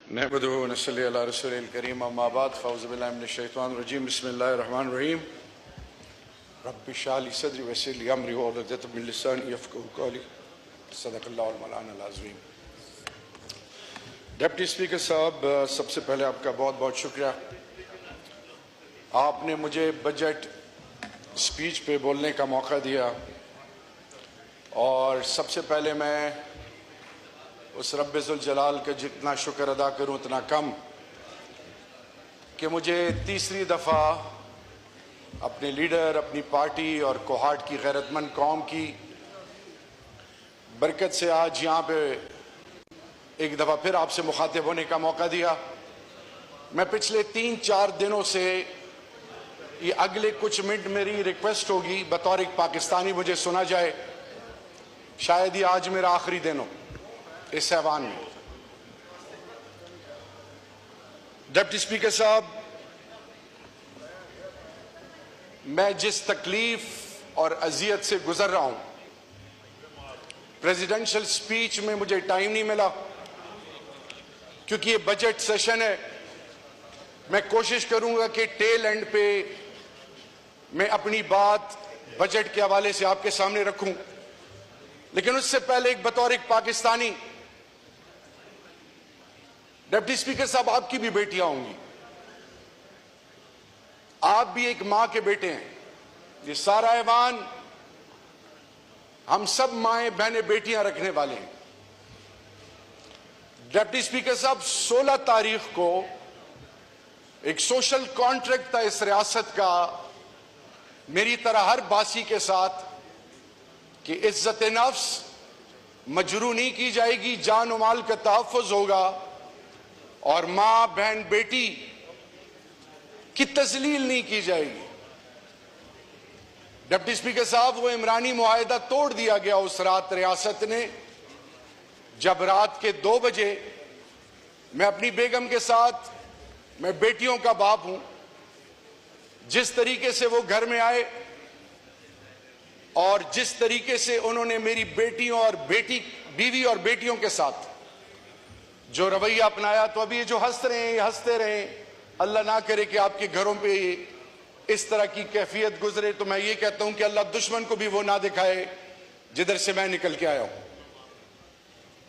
नहमदुहु व नसल्ली अला रसूलिल करीम अम्मा बाद फ़अऊज़ु बिल्लाहि मिनश शैतानिर रजीम बिस्मिल्लाहिर रहमानिर रहीम रब्बि इश्रह ली सदरी व यस्सिर ली अमरी वहलुल उक़दतम मिन लिसानी यफ़क़हू क़ौली सदक़ल्लाहुल मौलाना अज़ीम। डिप्टी स्पीकर साहब, सबसे पहले आपका बहुत बहुत शुक्रिया। आपने मुझे बजट स्पीच पे बोलने का मौका दिया और सबसे पहले मैं उस रब्बुल जलाल का जितना शुक्र अदा करूं उतना कम कि मुझे तीसरी दफ़ा अपने लीडर, अपनी पार्टी और कोहाट की गैरतमंद कौम की बरकत से आज यहाँ पे एक दफ़ा फिर आपसे मुखातिब होने का मौका दिया। मैं पिछले 3-4 दिनों से ये अगले कुछ मिनट मेरी रिक्वेस्ट होगी बतौर एक पाकिस्तानी मुझे सुना जाए, शायद ये आज मेरा आखिरी दिन हो इस ऐवान में। डिप्टी स्पीकर साहब, मैं जिस तकलीफ और अजियत से गुजर रहा हूं, प्रेसिडेंशियल स्पीच में मुझे टाइम नहीं मिला क्योंकि ये बजट सेशन है। मैं कोशिश करूंगा कि टेल एंड पे मैं अपनी बात बजट के हवाले से आपके सामने रखूं, लेकिन उससे पहले एक बतौर एक पाकिस्तानी, डिप्टी स्पीकर साहब, आपकी भी बेटियां होंगी, आप भी एक मां के बेटे हैं। ये सारा ऐवान हम सब माएं बहनें बेटियां रखने वाले हैं। डिप्टी स्पीकर साहब, 16 तारीख को एक सोशल कॉन्ट्रैक्ट था इस रियासत का मेरी तरह हर बासी के साथ कि इज्जत नफ्स मजरू नहीं की जाएगी, जान और माल का तहफ़्फ़ुज़ होगा और मां बहन बेटी की तज़लील नहीं की जाएगी। डिप्टी स्पीकर साहब, वो इमरानी मुआहिदा तोड़ दिया गया उस रात रियासत ने, जब रात के 2 बजे मैं अपनी बेगम के साथ, मैं बेटियों का बाप हूं, जिस तरीके से वो घर में आए और जिस तरीके से उन्होंने मेरी बेटियों और बीवी और बेटियों के साथ जो रवैया अपनाया, तो अभी ये जो हंस रहे हैं ये हंसते रहे। अल्लाह ना करे कि आपके घरों पे इस तरह की कैफियत गुजरे, तो मैं ये कहता हूं कि अल्लाह दुश्मन को भी वो ना दिखाए जिधर से मैं निकल के आया हूं।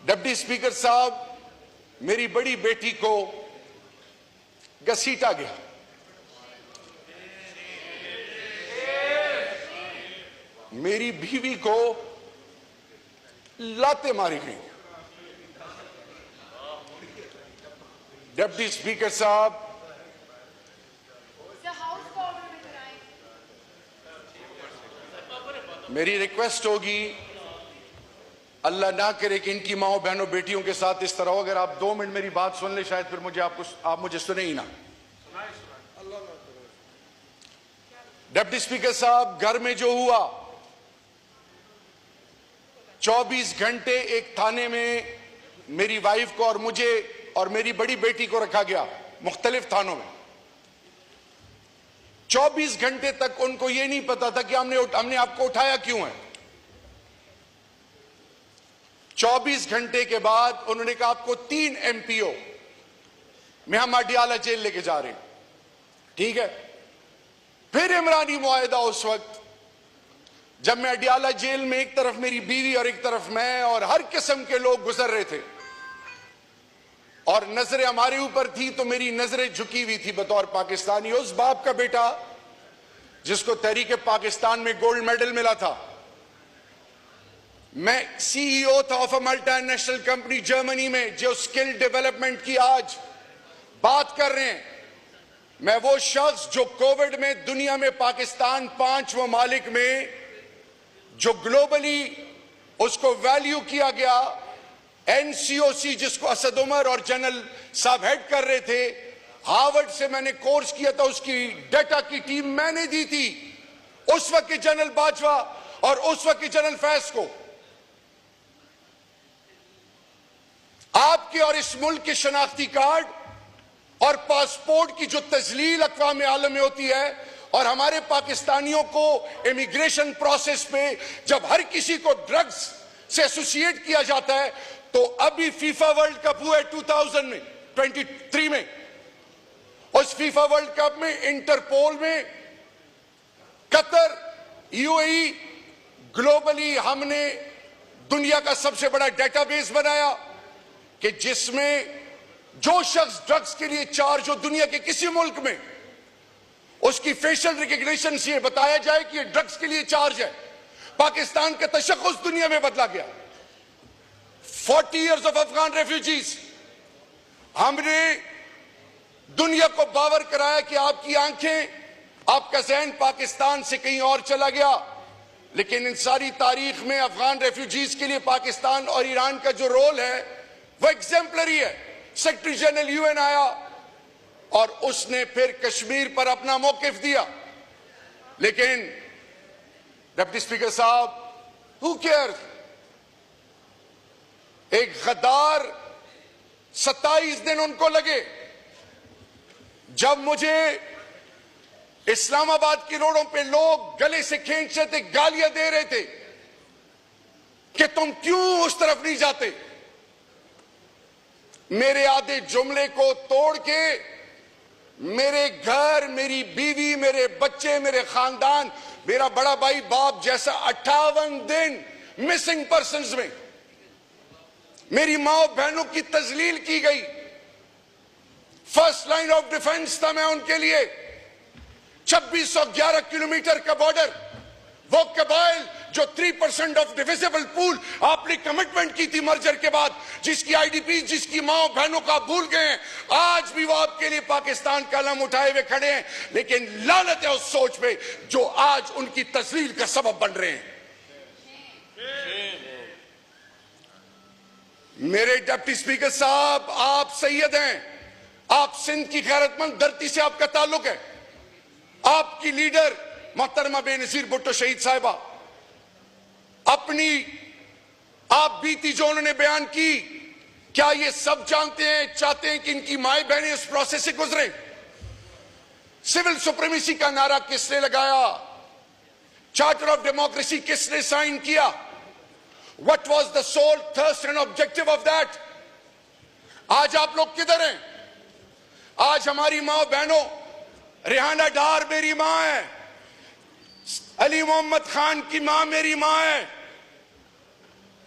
डिप्टी स्पीकर साहब, मेरी बड़ी बेटी को घसीटा गया, मेरी बीवी को लाते मारी गई। डिप्टी स्पीकर साहब, मेरी रिक्वेस्ट होगी, अल्लाह ना करे कि इनकी माओ बहनों बेटियों के साथ इस तरह हो। अगर आप 2 मिनट मेरी बात सुन ले, शायद फिर आप मुझे सुने ही ना। डिप्टी स्पीकर साहब, घर में जो हुआ, 24 घंटे एक थाने में मेरी वाइफ को और मुझे और मेरी बड़ी बेटी को रखा गया, मुख्तलिफ थानों में। 24 घंटे तक उनको यह नहीं पता था कि हमने आपको उठाया क्यों है। 24 घंटे के बाद उन्होंने कहा आपको 3 MPO में हम अडियाला जेल लेके जा रहे हैं। ठीक है, फिर इमरानी मुआहिदा उस वक्त जब मैं अडियाला जेल में, एक तरफ मेरी बीवी और एक तरफ मैं और हर किस्म के लोग गुजर रहे थे और नजरें हमारे ऊपर थी, तो मेरी नजरें झुकी हुई थी बतौर पाकिस्तानी, उस बाप का बेटा जिसको तहरीक पाकिस्तान में गोल्ड मेडल मिला था। मैं CEO था of a multinational company Germany में, जो स्किल डेवलपमेंट की आज बात कर रहे हैं। मैं वो शख्स जो कोविड में दुनिया में पाकिस्तान 5 ममालिक में जो ग्लोबली उसको वैल्यू किया गया, NCOC जिसको असद उमर और जनरल साहब हेड कर रहे थे, हार्वर्ड से मैंने कोर्स किया था, उसकी डेटा की टीम मैंने दी थी उस वक्त के जनरल बाजवा और उस वक्त के जनरल फैज को। आपके और इस मुल्क के शनाख्ती कार्ड और पासपोर्ट की जो तजलील अक़वाम आलम में होती है और हमारे पाकिस्तानियों को इमिग्रेशन प्रोसेस पे जब हर किसी को ड्रग्स से एसोसिएट किया जाता है, तो अभी फीफा वर्ल्ड कप हुआ है 2000 में, 2023 में उस फीफा वर्ल्ड कप में, इंटरपोल में, कतर, यूएई, ग्लोबली हमने दुनिया का सबसे बड़ा डेटाबेस बनाया कि जिसमें जो शख्स ड्रग्स के लिए चार्ज हो दुनिया के किसी मुल्क में, उसकी फेशियल रिकग्निशन से बताया जाए कि ये ड्रग्स के लिए चार्ज है। पाकिस्तान का तशख्खुस दुनिया में बदला गया। 40 इयर्स ऑफ अफगान रेफ्यूजीज, हमने दुनिया को बावर कराया कि आपकी आंखें, आपका ज़हन पाकिस्तान से कहीं और चला गया, लेकिन इन सारी तारीख में अफगान रेफ्यूजीज के लिए पाकिस्तान और ईरान का जो रोल है वो एग्जेम्पलरी है। सेक्रेटरी जनरल यूएन आया और उसने फिर कश्मीर पर अपना मौकिफ दिया, लेकिन डिप्टी स्पीकर साहब, हु केयर्स? एक गद्दार 27 दिन उनको लगे। जब मुझे इस्लामाबाद की रोडों पे लोग गले से खींच रहे थे, गालियां दे रहे थे कि तुम क्यों उस तरफ नहीं जाते, मेरे आधे जुमले को तोड़ के मेरे घर, मेरी बीवी, मेरे बच्चे, मेरे खानदान, मेरा बड़ा भाई बाप जैसा 58 दिन मिसिंग पर्सन्स में मेरी मां और बहनों की तजलील की गई। फर्स्ट लाइन ऑफ डिफेंस था मैं उनके लिए। 2611 किलोमीटर का बॉर्डर, वो कबाइल जो 3% ऑफ डिविजिबल पूल आपने कमिटमेंट की थी मर्जर के बाद, जिसकी आईडीपी, जिसकी मां बहनों का भूल गए हैं, आज भी वो आपके लिए पाकिस्तान का अलम उठाए हुए खड़े हैं। लेकिन लानत है उस सोच पे जो आज उनकी तस्लील का सबब बन रहे हैं। मेरे डिप्टी स्पीकर साहब, आप सैयद हैं, आप सिंध की गैरतमंद धरती से आपका ताल्लुक है। आपकी लीडर मोहतरमा बेनजीर भुट्टो शहीद साहिबा, अपनी आप बीती जो उन्होंने बयान की, क्या ये सब जानते हैं, चाहते हैं कि इनकी माए बहनें इस प्रोसेस से गुजरे? सिविल सुप्रीमेसी का नारा किसने लगाया? चार्टर ऑफ डेमोक्रेसी किसने साइन किया? What was the sole thirst and objective of that? आज आप लोग किधर हैं? आज हमारी माँ बहनों, रेहाना डार मेरी माँ है, अली मोहम्मद खान की माँ मेरी माँ है,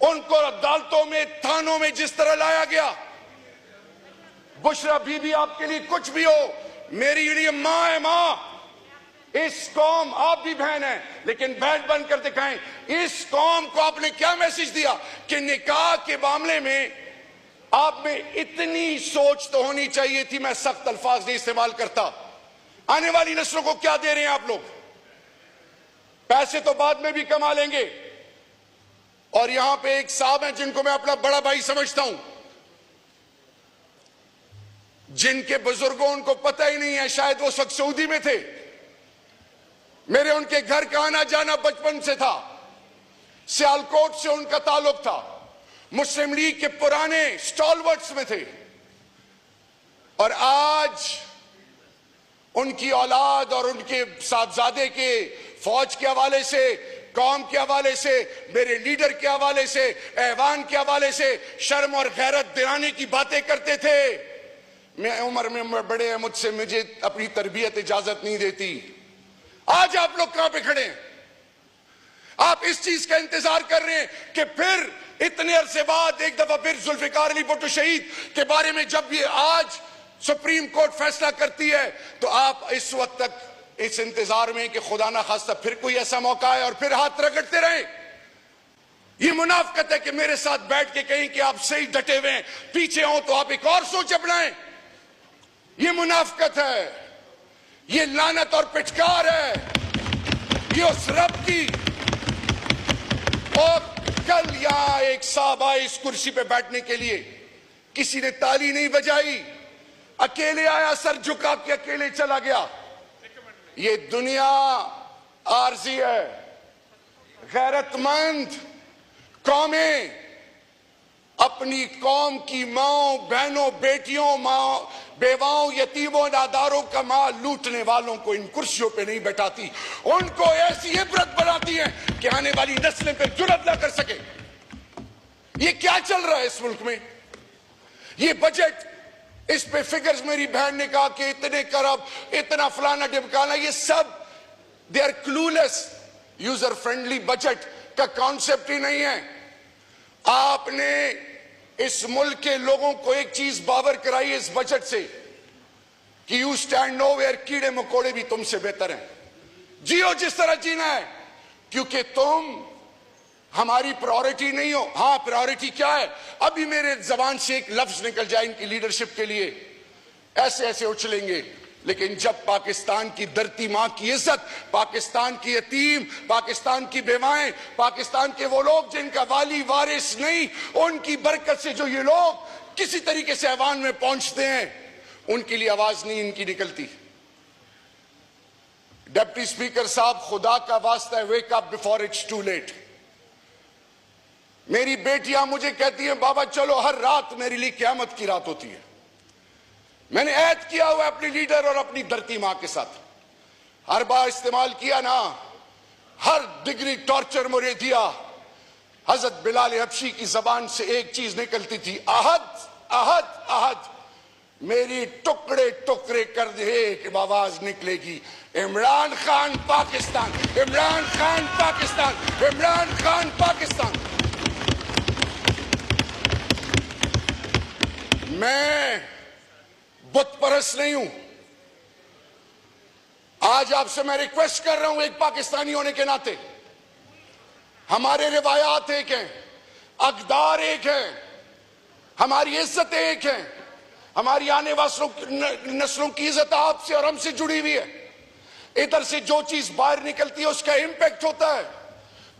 उनको अदालतों में, थानों में जिस तरह लाया गया, बुशरा बीबी आपके लिए कुछ भी हो, मेरी लिए माँ है। माँ, इस कौम, आप भी बहन है, लेकिन बहन बनकर दिखाएं। इस कौम को आपने क्या मैसेज दिया कि निकाह के मामले में आप में इतनी सोच तो होनी चाहिए थी, मैं सख्त अल्फाज नहीं इस्तेमाल करता। आने वाली नस्लों को क्या दे रहे हैं आप लोग? पैसे तो बाद में भी कमा लेंगे। और यहां पे एक साहब हैं जिनको मैं अपना बड़ा भाई समझता हूं, जिनके बुजुर्गों, उनको पता ही नहीं है, शायद वो सब सऊदी में थे। मेरे उनके घर का आना जाना बचपन से था। सियालकोट से उनका ताल्लुक था, मुस्लिम लीग के पुराने स्टॉलवर्ट्स में थे। और आज उनकी औलाद और उनके साहबजादे के फौज के हवाले से, कौम के हवाले से, मेरे लीडर के हवाले से, ऐवान के हवाले से शर्म और गैरत दिलाने की बातें करते थे। मैं उम्र में बड़े हैं मुझसे, मुझे अपनी तरबियत इजाजत नहीं देती। आज आप लोग कहां पे खड़े हैं? आप इस चीज का इंतजार कर रहे हैं कि फिर इतने अरसे बाद एक दफा फिर जुल्फिकार अली भुट्टो शहीद के बारे में जब ये आज सुप्रीम कोर्ट फैसला करती है, तो आप इस वक्त तक इस इंतजार में कि खुदा ना खास्ता फिर कोई ऐसा मौका है और फिर हाथ रगड़ते रहे। ये मुनाफकत है कि मेरे साथ बैठ के कहें कि आप सही डटे हुए हैं, पीछे हो तो आप एक और सोच अपनाएं। ये मुनाफकत है, ये लानत और पिटकार है, ये उस रब की। और कल यहां एक साहब आए इस कुर्सी पे बैठने के लिए, किसी ने ताली नहीं बजाई, अकेले आया, सर झुका के अकेले चला गया। ये दुनिया आरजी है। गैरतमंद कौमें अपनी कौम की माओ, बहनों, बेटियों, माओ, बेवाओं, यतीमों, नादारों का माल लूटने वालों को इन कुर्सियों पे नहीं बैठाती, उनको ऐसी इबरत बनाती हैं कि आने वाली नस्लें पर जुर्रत ना कर सके। ये क्या चल रहा है इस मुल्क में? ये बजट इस पे फिगर्स मेरी बहन ने कहा कि इतने करब, इतना फलाना ढिमकाना, ये सब they are clueless. User friendly budget का कॉन्सेप्ट ही नहीं है। आपने इस मुल्क के लोगों को एक चीज बावर कराई इस बजट से कि यू स्टैंड नो वेयर, कीड़े मकोड़े भी तुमसे बेहतर हैं, जियो जिस तरह जीना है, क्योंकि तुम हमारी प्रायोरिटी नहीं हो। हां, प्रायोरिटी क्या है? अभी मेरे जबान से एक लफ्ज निकल जाए इनकी लीडरशिप के लिए, ऐसे ऐसे उछलेंगे। लेकिन जब पाकिस्तान की धरती मां की इज्जत, पाकिस्तान की यतीम, पाकिस्तान की बेवाएं, पाकिस्तान के वो लोग जिनका वाली वारिस नहीं, उनकी बरकत से जो ये लोग किसी तरीके से ऐवान में पहुंचते हैं, उनके लिए आवाज नहीं इनकी निकलती। डिप्टी स्पीकर साहब, खुदा का वास्ता है, wake up before it's too late. मेरी बेटियां मुझे कहती हैं, बाबा चलो, हर रात मेरे लिए क़यामत की रात होती है। मैंने ऐद किया हुआ अपनी लीडर और अपनी धरती मां के साथ, हर बार इस्तेमाल किया ना, हर डिग्री टॉर्चर मुझे दिया। हजरत बिलाल हबशी की जबान से एक चीज निकलती थी, अहद अहद अहद। मेरी टुकड़े टुकड़े कर दे कि आवाज निकलेगी, इमरान खान पाकिस्तान, इमरान खान पाकिस्तान, इमरान खान पाकिस्तान। मैं बुत परस्त नहीं हूं। आज आपसे मैं रिक्वेस्ट कर रहा हूं, एक पाकिस्तानी होने के नाते, हमारे रिवायात एक हैं, अकदार एक हैं, हमारी इज्जत एक है, हमारी आने वाली नस्लों की इज्जत आपसे और हमसे जुड़ी हुई है। इधर से जो चीज बाहर निकलती है उसका इंपैक्ट होता है।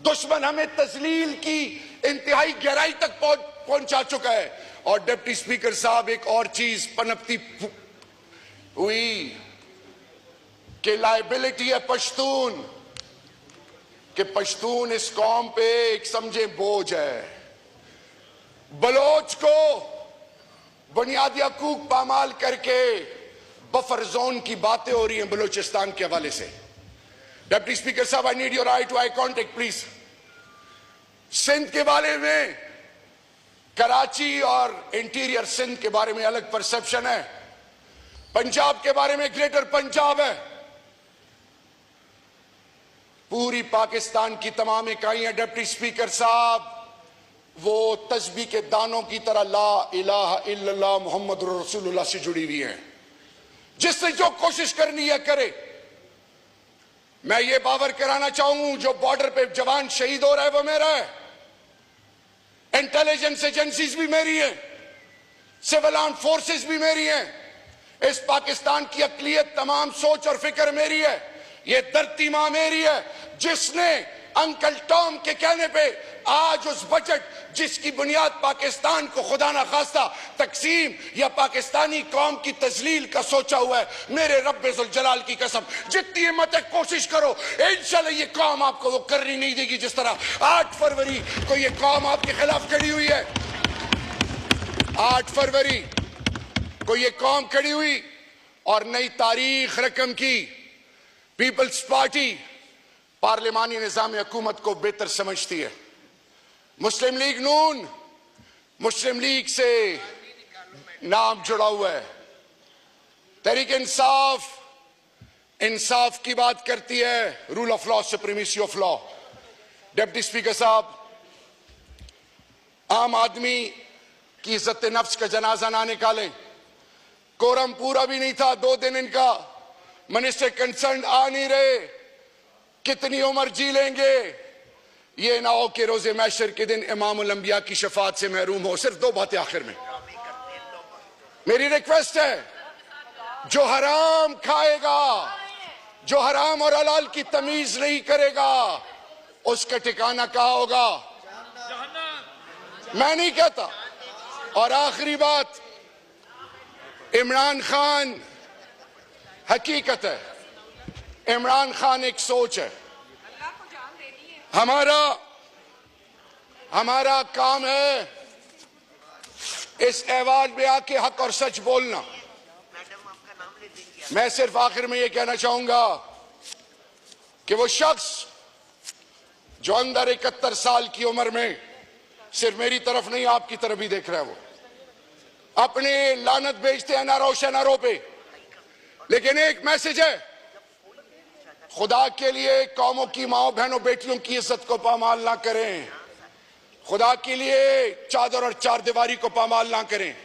दुश्मन हमें तजलील की इंतहाई गहराई तक पहुंचा चुका है। और डिप्टी स्पीकर साहब, एक और चीज पनपती हुई कि लायबिलिटी है पश्तून, कि पश्तून इस कौम पे एक समझे बोझ है। बलोच को बुनियादी हकूक पामाल करके बफर जोन की बातें हो रही हैं बलूचिस्तान के हवाले से। डिप्टी स्पीकर साहब, I need your eye to eye contact please. Sindh के बारे में, कराची और इंटीरियर सिंध के बारे में अलग परसेप्शन है, पंजाब के बारे में ग्रेटर पंजाब है, पूरी पाकिस्तान की तमाम इकाइयां डिप्टी स्पीकर साहब वो तस्बीह के दानों की तरह ला इलाहा इल्लल्लाह मुहम्मद रसूलुल्लाह से जुड़ी हुई हैं। जिससे जो कोशिश करनी है करे। मैं ये बावर कराना चाहूंगा, जो बॉर्डर पे जवान शहीद हो रहा है वो मेरा है, इंटेलिजेंस एजेंसीज भी मेरी है, सिविल आर्म फोर्सेस भी मेरी हैं, इस पाकिस्तान की अकलियत तमाम सोच और फिक्र मेरी है, ये धरती मां मेरी है, जिसने अंकल टॉम के कहने पे आज उस बजट जिसकी बुनियाद पाकिस्तान को खुदा ना खास्ता तकसीम या पाकिस्तानी कौम की तजलील का सोचा हुआ है, मेरे रब्बे जुल जलाल की कसम, जितनी हिम्मत है कोशिश करो, इंशाल्लाह ये कौम आपको वो करनी नहीं देगी जिस तरह 8 फरवरी को ये कौम आपके खिलाफ खड़ी हुई है। 8 फरवरी को ये कौम खड़ी हुई और नई तारीख रकम की। पीपल्स पार्टी पार्लिमानी निजाम हुकूमत को बेहतर समझती है। मुस्लिम लीग नून, मुस्लिम लीग से नाम जुड़ा हुआ है। तहरीक इंसाफ, इंसाफ की बात करती है, rule of law, supremacy of law. Deputy speaker साहब, आम आदमी की इज्जत नफ्स का जनाजा ना निकालें। कोरम पूरा भी नहीं था, 2 दिन इनका मिनिस्टर कंसर्न आ नहीं रहे, कितनी उम्र जी लेंगे, ये ना हो कि रोजे मैशर के दिन इमामुल अंबिया की शफात से महरूम हो। सिर्फ 2 बातें आखिर में मेरी रिक्वेस्ट है, जो हराम खाएगा, जो हराम और हलाल की तमीज नहीं करेगा, उसका ठिकाना कहाँ होगा? मैं नहीं कहता। और आखिरी बात, इमरान खान हकीकत है, इमरान खान एक सोच है। हमारा काम है इस ऐवान में आके हक और सच बोलना। मैं सिर्फ आखिर में ये कहना चाहूंगा कि वो शख्स जो अंदर 71 साल की उम्र में सिर्फ मेरी तरफ नहीं आपकी तरफ भी देख रहा है, वो अपने लानत भेजते हैं नारों शनारों पे, लेकिन एक मैसेज है, खुदा के लिए कौमों की माओ बहनों बेटियों की इज्जत को पामाल ना करें, खुदा के लिए चादर और चार दीवारी को पामाल ना करें।